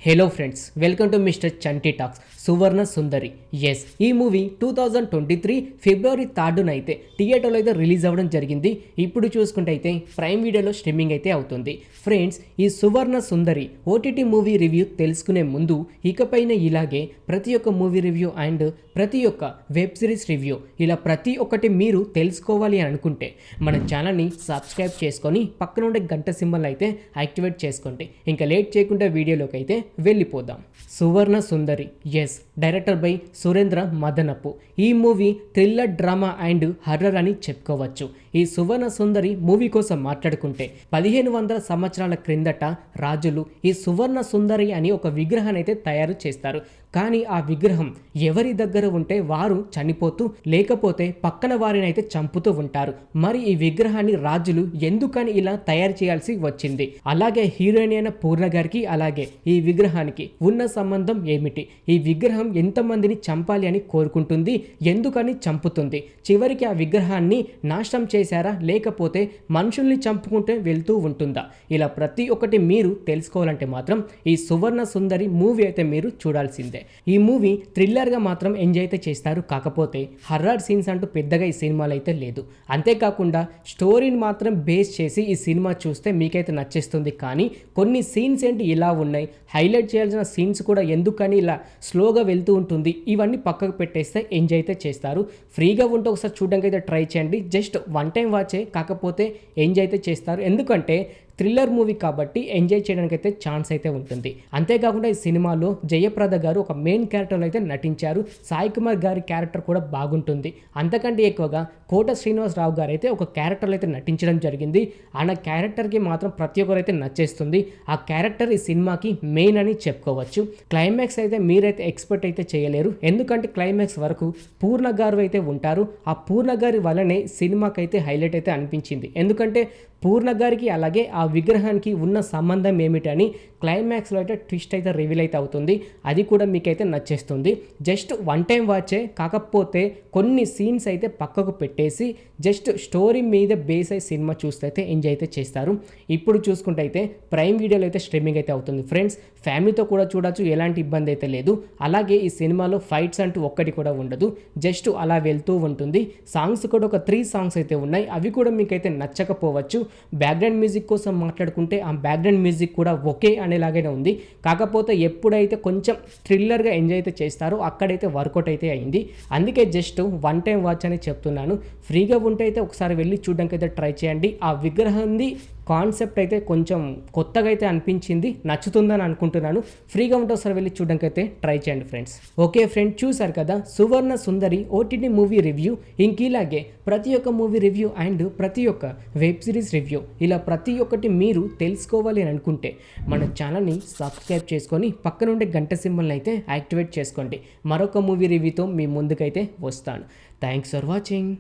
Hello friends, welcome to mister Chanti talks. Suvarna Sundari. Yes, ఈ movie 2023 ఫిబ్రవరి 3న అయితే థియేటర్లో అయితే రిలీజ్ అవ్వడం జరిగింది. ఇప్పుడు చూసుకుంటే అయితే ప్రైమ్ వీడియోలో స్ట్రీమింగ్ అయితే అవుతుంది. ఫ్రెండ్స్, ఈ సువర్ణ సుందరి ఓటీటీ మూవీ రివ్యూ తెలుసుకునే ముందు ఇకపైన ఇలాగే ప్రతి ఒక్క మూవీ రివ్యూ అండ్ ప్రతి ఒక్క వెబ్ సిరీస్ రివ్యూ ఇలా ప్రతి ఒక్కటి మీరు తెలుసుకోవాలి అని అనుకుంటే మన ఛానల్ని సబ్స్క్రైబ్ చేసుకొని పక్కన ఉండే గంట సింబల్ అయితే యాక్టివేట్ చేసుకోండి. ఇంకా లేట్ చేయకుండా వీడియోలోకి అయితే వెళ్ళిపోదాం. Suvarna Sundari. Yes, director by Surendra Madanapu. ఈ movie thriller, drama and horror అని చెప్పుకోవచ్చు. ఈ సువర్ణ సుందరి మూవీ కోసం మాట్లాడుకుంటే 1500 సంవత్సరాల క్రిందట రాజులు ఈ సువర్ణ సుందరి అని ఒక విగ్రహాన్ని అయితే తయారు చేస్తారు. కానీ ఆ విగ్రహం ఎవరి దగ్గర ఉంటే వారు చనిపోతూ, లేకపోతే పక్కన వారిని అయితే చంపుతూ ఉంటారు. మరి ఈ విగ్రహాన్ని రాజులు ఎందుకని ఇలా తయారు చేయాల్సి వచ్చింది? అలాగే హీరోయిన్ అయిన పూర్ణ గారికి అలాగే ఈ విగ్రహానికి ఉన్న సంబంధం ఏమిటి? ఈ విగ్రహం ఎంతమందిని చంపాలి అని కోరుకుంటుంది? ఎందుకని చంపుతుంది? చివరికి ఆ విగ్రహాన్ని నాశనం చేశారా, లేకపోతే మనుషుల్ని చంపుకుంటే వెళ్తూ ఉంటుందా? ఇలా ప్రతి ఒక్కటి మీరు తెలుసుకోవాలంటే మాత్రం ఈ సువర్ణ సుందరి మూవీ అయితే మీరు చూడాల్సిందే. ఈ మూవీ థ్రిల్లర్గా మాత్రం ఎంజాయ్ అయితే చేస్తారు. కాకపోతే హర్రర్ సీన్స్ అంటూ పెద్దగా ఈ సినిమాలో అయితే లేదు. అంతేకాకుండా స్టోరీని మాత్రం బేస్ చేసి ఈ సినిమా చూస్తే మీకైతే నచ్చేస్తుంది. కానీ కొన్ని సీన్స్ ఏంటి ఇలా ఉన్నాయి, హైలైట్ చేయాల్సిన సీన్స్ కూడా ఎందుకని ఇలా స్లోగా వెళ్తూ ఉంటుంది, ఇవన్నీ పక్కకు పెట్టేస్తే ఎంజాయ్ అయితే చేస్తారు. ఫ్రీగా ఉంటే ఒకసారి చూడడానికి అయితే ట్రై చేయండి. జస్ట్ వన్ టైం వాచే, కాకపోతే ఎంజాయ్ అయితే చేస్తారు. ఎందుకంటే థ్రిల్లర్ మూవీ కాబట్టి ఎంజాయ్ చేయడానికి అయితే ఛాన్స్ అయితే ఉంటుంది. అంతేకాకుండా ఈ సినిమాలో జయప్రద గారు ఒక మెయిన్ క్యారెక్టర్లో అయితే నటించారు. సాయి కుమార్ గారి క్యారెక్టర్ కూడా బాగుంటుంది. అంతకంటే ఎక్కువగా కోట శ్రీనివాసరావు గారు అయితే ఒక క్యారెక్టర్లో అయితే నటించడం జరిగింది. ఆయన క్యారెక్టర్కి మాత్రం ప్రతి ఒక్కరు అయితే నచ్చేస్తుంది. ఆ క్యారెక్టర్ ఈ సినిమాకి మెయిన్ అని చెప్పుకోవచ్చు. క్లైమాక్స్ అయితే మీరైతే ఎక్స్పెక్ట్ అయితే చేయలేరు. ఎందుకంటే క్లైమాక్స్ వరకు పూర్ణ గారు అయితే ఉంటారు. ఆ పూర్ణ గారి వల్లనే సినిమాకి అయితే హైలైట్ అయితే అనిపించింది. ఎందుకంటే పూర్ణ గారికి అలాగే ఆ విగ్రహానికి ఉన్న సంబంధం ఏమిటని క్లైమాక్స్లో అయితే ట్విస్ట్ అయితే రివీల్ అయితే అవుతుంది. అది కూడా మీకైతే నచ్చేస్తుంది. జస్ట్ వన్ టైం వాచే, కాకపోతే కొన్ని సీన్స్ అయితే పక్కకు పెట్టేసి జస్ట్ స్టోరీ మీద బేస్ అయి సినిమా చూస్తే అయితే ఎంజాయ్ అయితే చేస్తారు. ఇప్పుడు చూసుకుంటే అయితే ప్రైమ్ వీడియోలో అయితే స్ట్రీమింగ్ అయితే అవుతుంది. ఫ్రెండ్స్, ఫ్యామిలీతో కూడా చూడొచ్చు, ఎలాంటి ఇబ్బంది అయితే లేదు. అలాగే ఈ సినిమాలో ఫైట్స్ అంటూ ఒక్కటి కూడా ఉండదు, జస్ట్ అలా వెళ్తూ ఉంటుంది. సాంగ్స్ కూడా ఒక 3 సాంగ్స్ అయితే ఉన్నాయి. అవి కూడా మీకైతే నచ్చకపోవచ్చు. బ్యాక్గ్రౌండ్ మ్యూజిక్ కోసం మాట్లాడుకుంటే ఆ బ్యాక్గ్రౌండ్ మ్యూజిక్ కూడా ఓకే అనేలాగానే ఉంది. కాకపోతే ఎప్పుడైతే కొంచెం థ్రిల్లర్గా ఎంజాయ్ అయితే చేస్తారో అక్కడైతే వర్కౌట్ అయితే అయింది. అందుకే జస్ట్ వన్ టైం వాచ్ అని చెప్తున్నాను. ఫ్రీగా ఉంటే అయితే ఒకసారి వెళ్ళి చూడడానికి అయితే ట్రై చేయండి. ఆ విగ్రహాన్ని కాన్సెప్ట్ అయితే కొంచెం కొత్తగా అయితే అనిపించింది, నచ్చుతుందని అనుకుంటున్నాను. ఫ్రీగా ఉంటే ఒకసారి వెళ్ళి చూడడానికి అయితే ట్రై చేయండి ఫ్రెండ్స్. ఓకే ఫ్రెండ్స్, చూసారు కదా సువర్ణ సుందరి ఓటీటీ మూవీ రివ్యూ. ఇంకిలాగే ప్రతి ఒక్క మూవీ రివ్యూ అండ్ ప్రతి ఒక్క వెబ్ సిరీస్ రివ్యూ ఇలా ప్రతి ఒక్కటి మీరు తెలుసుకోవాలి అని అనుకుంటే మన ఛానల్ని సబ్స్క్రైబ్ చేసుకొని పక్కన ఉండే గంట సింబల్ని అయితే యాక్టివేట్ చేసుకోండి. మరొక మూవీ రివ్యూతో మీ ముందుకైతే వస్తాను. Thanks for watching.